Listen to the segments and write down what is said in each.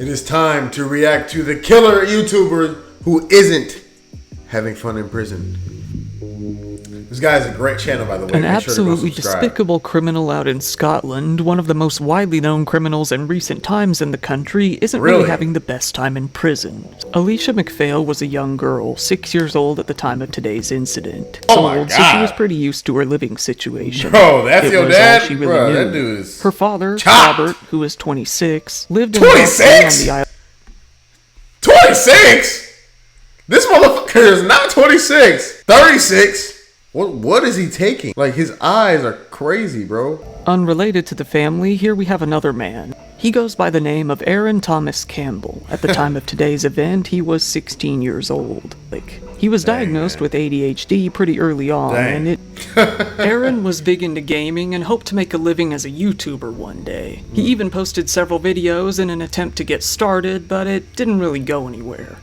It is time to react to the killer YouTuber who isn't having fun in prison. This guy has a great channel, by the way. An Make sure to go absolutely subscribe. despicable criminal out in Scotland, one of the most widely known criminals in recent times in the country, isn't really having the best time in prison. Alicia McPhail was a young girl, 6 years old at the time of today's incident. Oh my God. So she was pretty used to her living situation. Bro, that's your dad? She really Bro, knew. that dude is Her father, chopped. Robert, who was 26, lived in 26? on the island. 26? This motherfucker is not 26. 36. What is he taking? Like, his eyes are crazy, bro. Unrelated to the family, here we have another man. He goes by the name of Aaron Thomas Campbell. At the time of today's event, he was 16 years old. He was diagnosed with ADHD pretty early on, and Aaron was big into gaming and hoped to make a living as a YouTuber one day. He even posted several videos in an attempt to get started, but it didn't really go anywhere.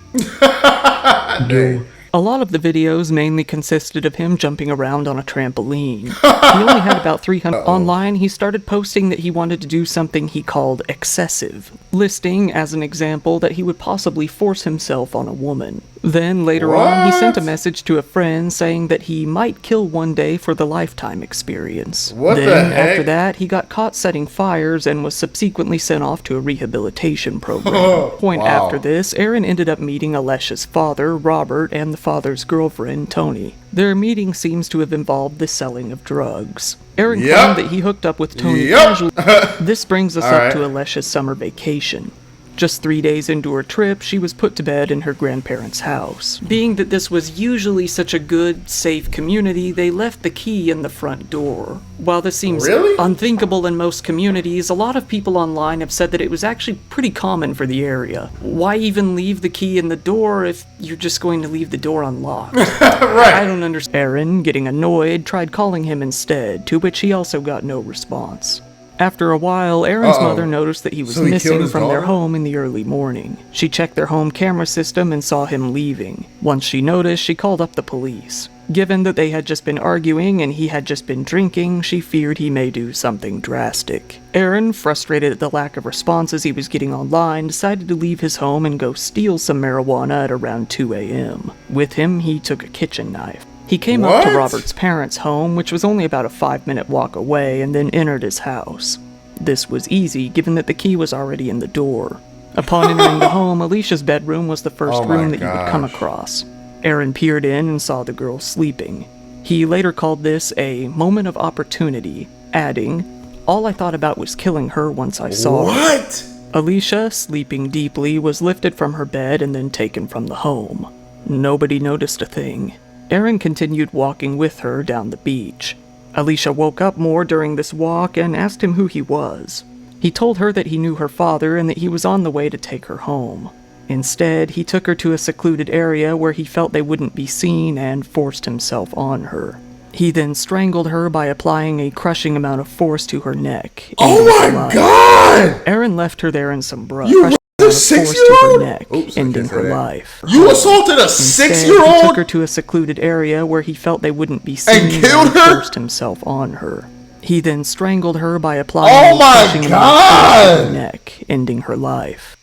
A lot of the videos mainly consisted of him jumping around on a trampoline. He only had about 300 online. He started posting that he wanted to do something he called excessive, listing as an example that he would possibly force himself on a woman. Then later on, he sent a message to a friend saying that he might kill one day for the lifetime experience. Then after that, he got caught setting fires and was subsequently sent off to a rehabilitation program. After this, Aaron ended up meeting Alicia's father, Robert, and the father's girlfriend, Tony. Their meeting seems to have involved the selling of drugs. Aaron claimed that he hooked up with Tony casually. This brings us up to Alicia's summer vacation. Just 3 days into her trip, she was put to bed in her grandparents' house. Being that this was usually such a good, safe community, they left the key in the front door. While this seems unthinkable in most communities, a lot of people online have said that it was actually pretty common for the area. Why even leave the key in the door if you're just going to leave the door unlocked? I don't understand. Aaron, getting annoyed, tried calling him instead, to which he also got no response. After a while, Aaron's mother noticed that he was missing from their home in the early morning. She checked their home camera system and saw him leaving. Once she noticed, she called up the police. Given that they had just been arguing and he had just been drinking, she feared he may do something drastic. Aaron, frustrated at the lack of responses he was getting online, decided to leave his home and go steal some marijuana at around 2 a.m. With him, he took a kitchen knife. He came up to Robert's parents' home, which was only about a 5-minute walk away, and then entered his house. This was easy, given that the key was already in the door. Upon entering the home, Alicia's bedroom was the first room that you would come across. Aaron peered in and saw the girl sleeping. He later called this a moment of opportunity, adding, "All I thought about was killing her once I saw her." Alicia, sleeping deeply, was lifted from her bed and then taken from the home. Nobody noticed a thing. Aaron continued walking with her down the beach. Alicia woke up more during this walk and asked him who he was. He told her that he knew her father and that he was on the way to take her home. Instead, he took her to a secluded area where he felt they wouldn't be seen and forced himself on her. He then strangled her by applying a crushing amount of force to her neck. Oh my God! Aaron left her there in some brush. A 6-year-old? Ending her life. You assaulted a 6-year-old? He took her to a secluded area where he felt they wouldn't be seen and killed her? Forced himself on her. He then strangled her by applying crushing to her neck, ending her life.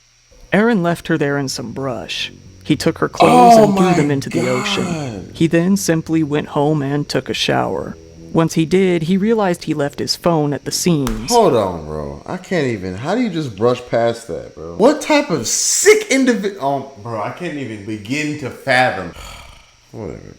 Aaron left her there in some brush. He took her clothes and threw them into the ocean. He then simply went home and took a shower. Once he did, he realized he left his phone at the scenes. Hold on, bro. I can't even. How do you just brush past that, bro? What type of sick individual? Bro, I can't even begin to fathom. Whatever,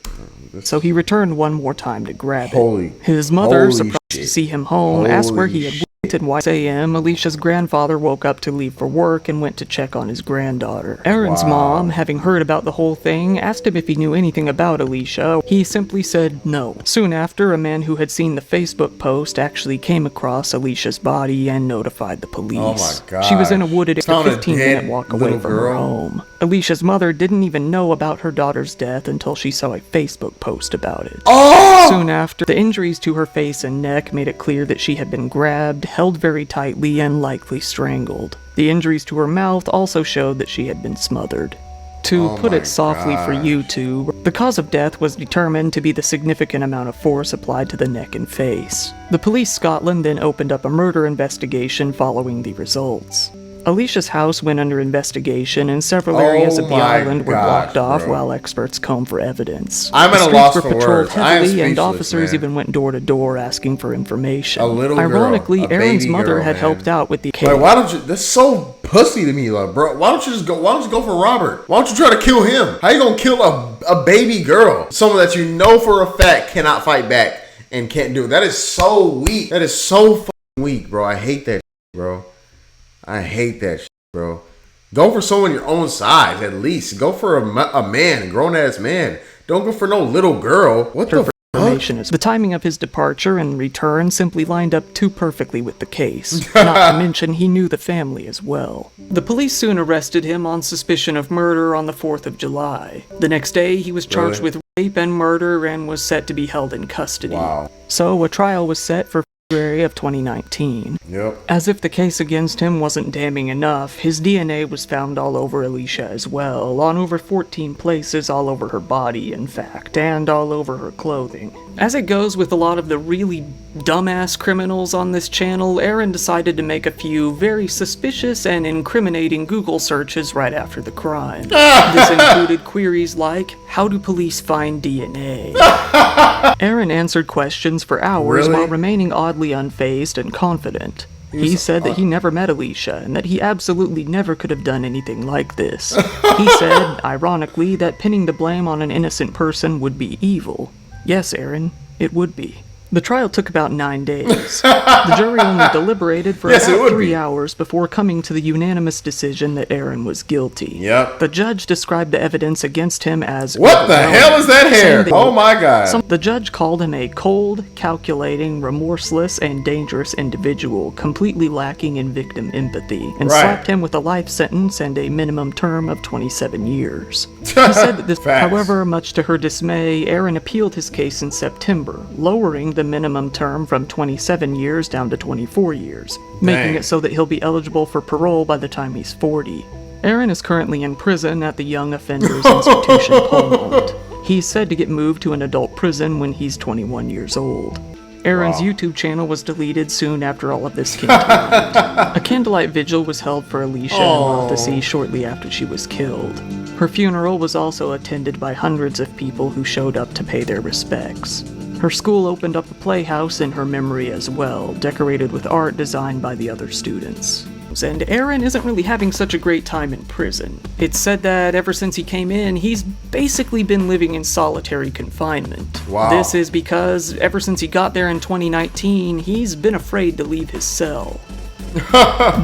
bro. So he returned one more time to grab it. His mother, surprised to see him home, asked where he had went and why. 6 a.m., Alicia's grandfather woke up to leave for work and went to check on his granddaughter. Aaron's mom, having heard about the whole thing, asked him if he knew anything about Alicia. He simply said no. Soon after, a man who had seen the Facebook post actually came across Alicia's body and notified the police. Oh my God. She was in a wooded 15-minute walk away from her home. Alicia's mother didn't even know about her daughter's death until she saw a Facebook post about it. Soon after, the injuries to her face and neck made it clear that she had been grabbed, held very tightly, and likely strangled. The injuries to her mouth also showed that she had been smothered. To put it softly for you two, the cause of death was determined to be the significant amount of force applied to the neck and face. The police Scotland then opened up a murder investigation following the results. Alicia's house went under investigation, and several areas of the island were blocked off bro. while experts combed for evidence. I'm The at a streets loss were for patrolled words. I am heavily, and speechless, officers man. even went door to door asking for information. A little girl, Ironically, a Aaron's baby mother girl, had man. helped out with the case. Like, why don't you? That's so pussy to me, like, bro. Why don't you just go for Robert? Why don't you try to kill him? How you gonna kill a baby girl? Someone that you know for a fact cannot fight back and can't do it. That is so weak. That is so fucking weak, bro. I hate that shit, bro. I hate that shit, bro. Go for someone your own size, at least. Go for a man, a grown-ass man. Don't go for no little girl. What the fuck? The timing of his departure and return simply lined up too perfectly with the case. Not to mention, he knew the family as well. The police soon arrested him on suspicion of murder on the 4th of July. The next day, he was charged with rape and murder and was set to be held in custody. Wow. So, a trial was set for February of 2019. Yep. As if the case against him wasn't damning enough, his DNA was found all over Alicia as well, on over 14 places all over her body, in fact, and all over her clothing. As it goes with a lot of the really dumbass criminals on this channel, Aaron decided to make a few very suspicious and incriminating Google searches right after the crime. This included queries like, how do police find DNA? Aaron answered questions for hours while remaining oddly unfazed and confident. He said that he never met Alicia and that he absolutely never could have done anything like this. He said, ironically, that pinning the blame on an innocent person would be evil. Yes, Aaron, it would be. The trial took about 9 days. The jury only deliberated for about 3 hours before coming to the unanimous decision that Aaron was guilty. Yep. The judge described the evidence against him as what the hell is that hair? Oh my god. The judge called him a cold, calculating, remorseless, and dangerous individual, completely lacking in victim empathy, and slapped him with a life sentence and a minimum term of 27 years. He said that this, however, much to her dismay, Aaron appealed his case in September, lowering the minimum term from 27 years down to 24 years, making it so that he'll be eligible for parole by the time he's 40. Aaron is currently in prison at the Young Offenders Institution, Poland. He's said to get moved to an adult prison when he's 21 years old. Aaron's YouTube channel was deleted soon after all of this came to light. A candlelight vigil was held for Alicia in Rothesay shortly after she was killed. Her funeral was also attended by hundreds of people who showed up to pay their respects. Her school opened up a playhouse in her memory as well, decorated with art designed by the other students. And Aaron isn't really having such a great time in prison. It's said that ever since he came in, he's basically been living in solitary confinement. Wow. This is because ever since he got there in 2019, he's been afraid to leave his cell.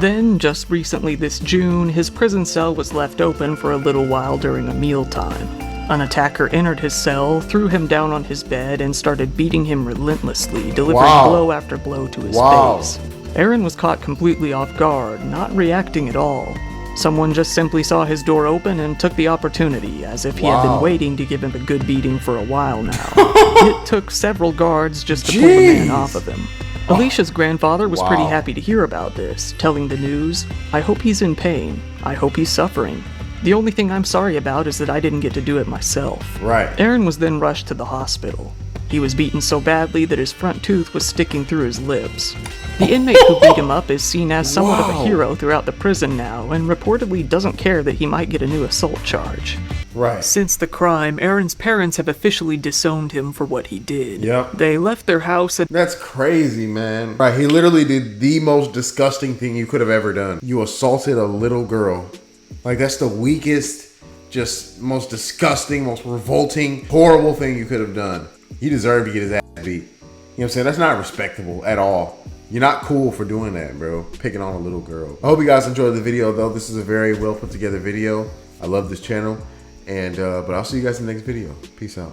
Then, just recently this June, his prison cell was left open for a little while during a mealtime. An attacker entered his cell, threw him down on his bed, and started beating him relentlessly, delivering blow after blow to his face. Aaron was caught completely off guard, not reacting at all. Someone just simply saw his door open and took the opportunity, as if he had been waiting to give him a good beating for a while now. It took several guards just to pull the man off of him. Alicia's grandfather was pretty happy to hear about this, telling the news, "I hope he's in pain. I hope he's suffering. The only thing I'm sorry about is that I didn't get to do it myself." Aaron was then rushed to the hospital. He was beaten so badly that his front tooth was sticking through his lips. The inmate who beat him up is seen as somewhat of a hero throughout the prison now, and reportedly doesn't care that he might get a new assault charge. Since the crime, Aaron's parents have officially disowned him for what he did. They left their house and— That's crazy, man. He literally did the most disgusting thing you could have ever done. You assaulted a little girl. Like, that's the weakest, just most disgusting, most revolting, horrible thing you could have done. He deserved to get his ass beat. You know what I'm saying? That's not respectable at all. You're not cool for doing that, bro. Picking on a little girl. I hope you guys enjoyed the video, though. This is a very well put together video. I love this channel. And but I'll see you guys in the next video. Peace out.